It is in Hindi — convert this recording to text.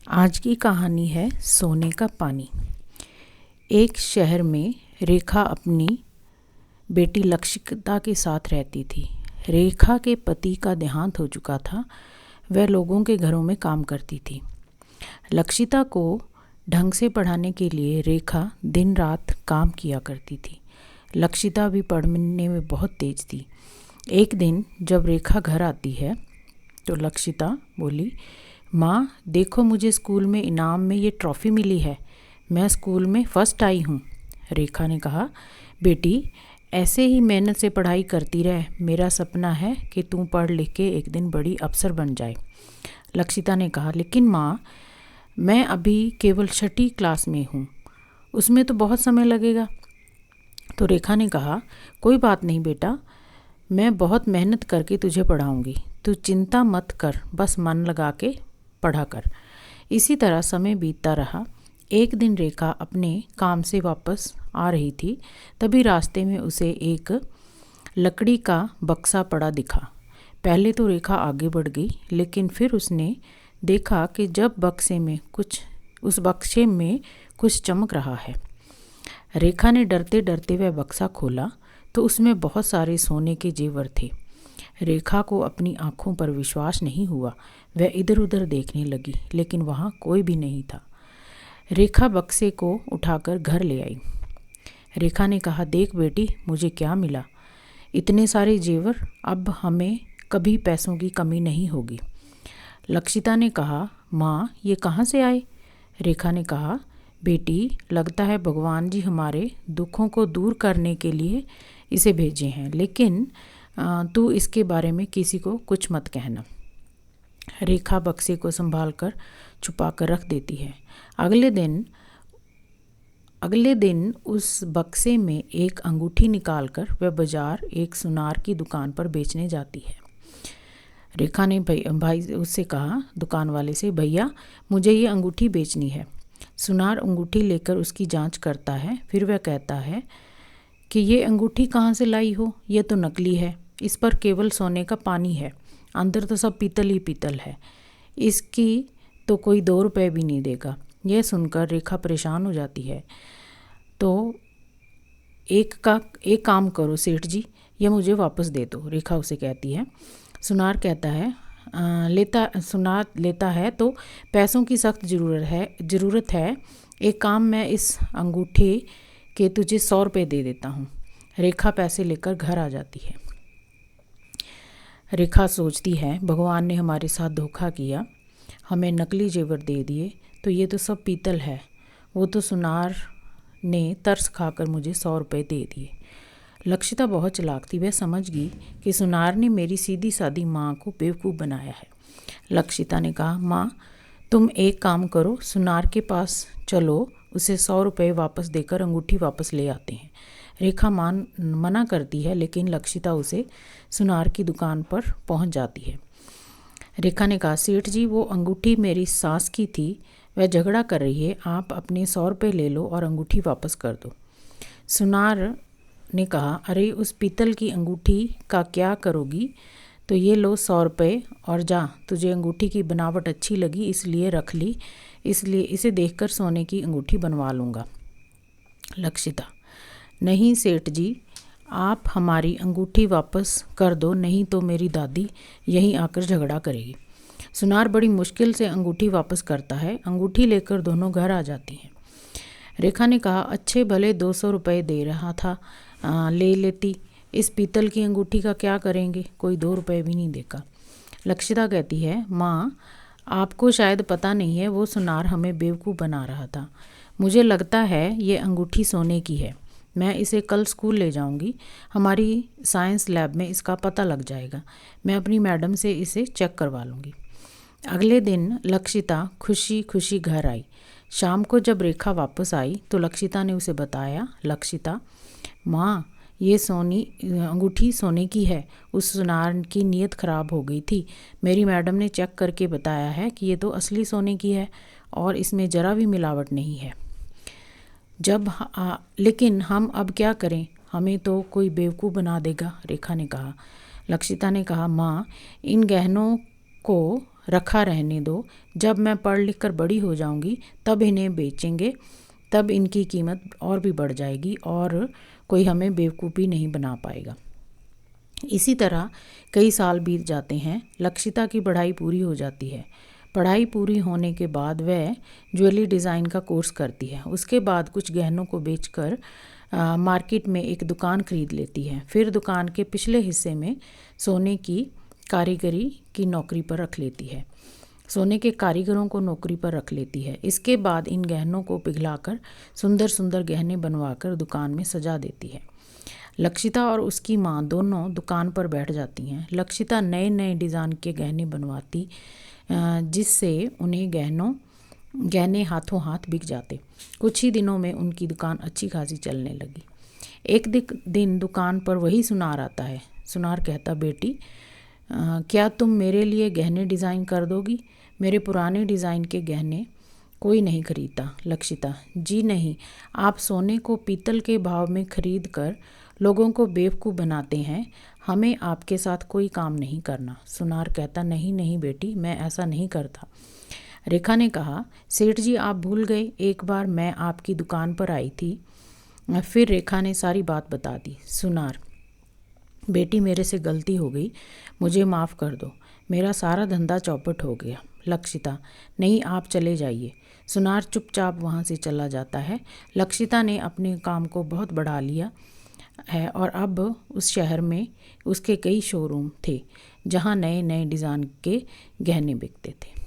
आज की कहानी है सोने का पानी। एक शहर में रेखा अपनी बेटी लक्षिता के साथ रहती थी। रेखा के पति का देहांत हो चुका था। वह लोगों के घरों में काम करती थी। लक्षिता को ढंग से पढ़ाने के लिए रेखा दिन रात काम किया करती थी। लक्षिता भी पढ़ने में बहुत तेज थी। एक दिन जब रेखा घर आती है तो लक्षिता बोली, माँ देखो, मुझे स्कूल में इनाम में ये ट्रॉफ़ी मिली है। मैं स्कूल में फ़र्स्ट आई हूँ। रेखा ने कहा, बेटी ऐसे ही मेहनत से पढ़ाई करती रह। मेरा सपना है कि तू पढ़ लिख के एक दिन बड़ी अफसर बन जाए। लक्षिता ने कहा, लेकिन माँ मैं अभी केवल 6ठी क्लास में हूँ, उसमें तो बहुत समय लगेगा। तो रेखा ने कहा, कोई बात नहीं बेटा, मैं बहुत मेहनत करके तुझे पढ़ाऊँगी। तू चिंता मत कर, बस मन लगा के पढ़ा कर। इसी तरह समय बीतता रहा। एक दिन रेखा अपने काम से वापस आ रही थी, तभी रास्ते में उसे एक लकड़ी का बक्सा पड़ा दिखा। पहले तो रेखा आगे बढ़ गई, लेकिन फिर उसने देखा कि उस बक्से में कुछ चमक रहा है। रेखा ने डरते डरते वह बक्सा खोला तो उसमें बहुत सारे सोने के जेवर थे। रेखा को अपनी आंखों पर विश्वास नहीं हुआ। वह इधर उधर देखने लगी, लेकिन वहाँ कोई भी नहीं था। रेखा बक्से को उठाकर घर ले आई। रेखा ने कहा, देख बेटी, मुझे क्या मिला। इतने सारे जेवर, अब हमें कभी पैसों की कमी नहीं होगी। लक्षिता ने कहा, माँ ये कहाँ से आए। रेखा ने कहा, बेटी लगता है भगवान जी हमारे दुखों को दूर करने के लिए इसे भेजे हैं, लेकिन तू इसके बारे में किसी को कुछ मत कहना। रेखा बक्से को संभाल कर छुपा कर रख देती है। अगले दिन उस बक्से में एक अंगूठी निकालकर वह बाजार एक सुनार की दुकान पर बेचने जाती है। रेखा ने भाई उससे कहा, दुकान वाले से, भैया मुझे ये अंगूठी बेचनी है। सुनार अंगूठी लेकर उसकी जांच करता है। फिर वह कहता है कि ये अंगूठी कहाँ से लाई हो, ये तो नकली है। इस पर केवल सोने का पानी है, अंदर तो सब पीतल ही पीतल है। इसकी तो कोई 2 रुपये भी नहीं देगा। यह सुनकर रेखा परेशान हो जाती है। तो एक काम करो सेठ जी, यह मुझे वापस दे दो, रेखा उसे कहती है। सुनार लेता है तो पैसों की सख्त ज़रूरत है। एक काम, मैं इस अंगूठे के तुझे 100 रुपये दे देता हूँ। रेखा पैसे लेकर घर आ जाती है। रेखा सोचती है, भगवान ने हमारे साथ धोखा किया, हमें नकली जेवर दे दिए, तो ये तो सब पीतल है। वो तो सुनार ने तरस खाकर मुझे 100 रुपये दे दिए। लक्षिता बहुत चालाक थी। वह समझ गई कि सुनार ने मेरी सीधी सादी माँ को बेवकूफ़ बनाया है। लक्षिता ने कहा, माँ तुम एक काम करो, सुनार के पास चलो, उसे 100 रुपये वापस देकर अंगूठी वापस ले आते हैं। रेखा मना करती है, लेकिन लक्षिता उसे सुनार की दुकान पर पहुंच जाती है। रेखा ने कहा, सेठ जी वो अंगूठी मेरी सास की थी, वह झगड़ा कर रही है, आप अपने 100 रुपये ले लो और अंगूठी वापस कर दो। सुनार ने कहा, अरे उस पीतल की अंगूठी का क्या करोगी, तो ये लो 100 रुपये और जा, तुझे अंगूठी की बनावट अच्छी लगी इसलिए रख ली, इसलिए इसे देखकर सोने की अंगूठी बनवा लूँगा। लक्षिता, नहीं सेठ जी, आप हमारी अंगूठी वापस कर दो, नहीं तो मेरी दादी यहीं आकर झगड़ा करेगी। सुनार बड़ी मुश्किल से अंगूठी वापस करता है। अंगूठी लेकर दोनों घर आ जाती हैं। रेखा ने कहा, अच्छे भले 200 रुपये दे रहा था, ले लेती। इस पीतल की अंगूठी का क्या करेंगे, कोई 2 रुपये भी नहीं देगा। लक्षिता कहती है, माँ आपको शायद पता नहीं है, वो सुनार हमें बेवकूफ़ बना रहा था। मुझे लगता है ये अंगूठी सोने की है। मैं इसे कल स्कूल ले जाऊंगी, हमारी साइंस लैब में इसका पता लग जाएगा। मैं अपनी मैडम से इसे चेक करवा लूँगी। अगले दिन लक्षिता खुशी खुशी घर आई। शाम को जब रेखा वापस आई तो लक्षिता ने उसे बताया, लक्षिता माँ ये अंगूठी सोने की है, उस सुनार की नीयत ख़राब हो गई थी। मेरी मैडम ने चेक करके बताया है कि ये तो असली सोने की है और इसमें ज़रा भी मिलावट नहीं है। लेकिन हम अब क्या करें, हमें तो कोई बेवकूफ़ बना देगा, रेखा ने कहा। लक्षिता ने कहा, माँ इन गहनों को रखा रहने दो, जब मैं पढ़ लिख कर बड़ी हो जाऊंगी तब इन्हें बेचेंगे, तब इनकी कीमत और भी बढ़ जाएगी और कोई हमें बेवकूफ़ी नहीं बना पाएगा। इसी तरह कई साल बीत जाते हैं। लक्षिता की पढ़ाई पूरी हो जाती है। पढ़ाई पूरी होने के बाद वह ज्वेलरी डिज़ाइन का कोर्स करती है। उसके बाद कुछ गहनों को बेचकर मार्केट में एक दुकान खरीद लेती है। फिर दुकान के पिछले हिस्से में सोने की कारीगरी की नौकरी पर रख लेती है। सोने के कारीगरों को नौकरी पर रख लेती है। इसके बाद इन गहनों को पिघलाकर सुंदर सुंदर गहने बनवाकर दुकान में सजा देती है। लक्षिता और उसकी माँ दोनों दुकान पर बैठ जाती हैं। लक्षिता नए नए डिज़ाइन के गहने बनवाती, जिससे उन्हें गहने हाथों हाथ बिक जाते। कुछ ही दिनों में उनकी दुकान अच्छी खासी चलने लगी। एक दिन दुकान पर वही सुनार आता है। सुनार कहता, बेटी क्या तुम मेरे लिए गहने डिज़ाइन कर दोगी? मेरे पुराने डिज़ाइन के गहने कोई नहीं खरीदता। लक्षिता, जी नहीं, आप सोने को पीतल के भाव में खरीद कर लोगों को बेवकूफ़ बनाते हैं। हमें आपके साथ कोई काम नहीं करना। सुनार कहता, नहीं नहीं बेटी, मैं ऐसा नहीं करता। रेखा ने कहा, सेठ जी आप भूल गए, एक बार मैं आपकी दुकान पर आई थी। फिर रेखा ने सारी बात बता दी। सुनार, बेटी मेरे से गलती हो गई, मुझे माफ़ कर दो, मेरा सारा धंधा चौपट हो गया। लक्षिता, नहीं आप चले जाइए। सुनार चुपचाप वहाँ से चला जाता है। लक्षिता ने अपने काम को बहुत बढ़ा लिया है और अब उस शहर में उसके कई शोरूम थे जहाँ नए नए डिज़ाइन के गहने बिकते थे।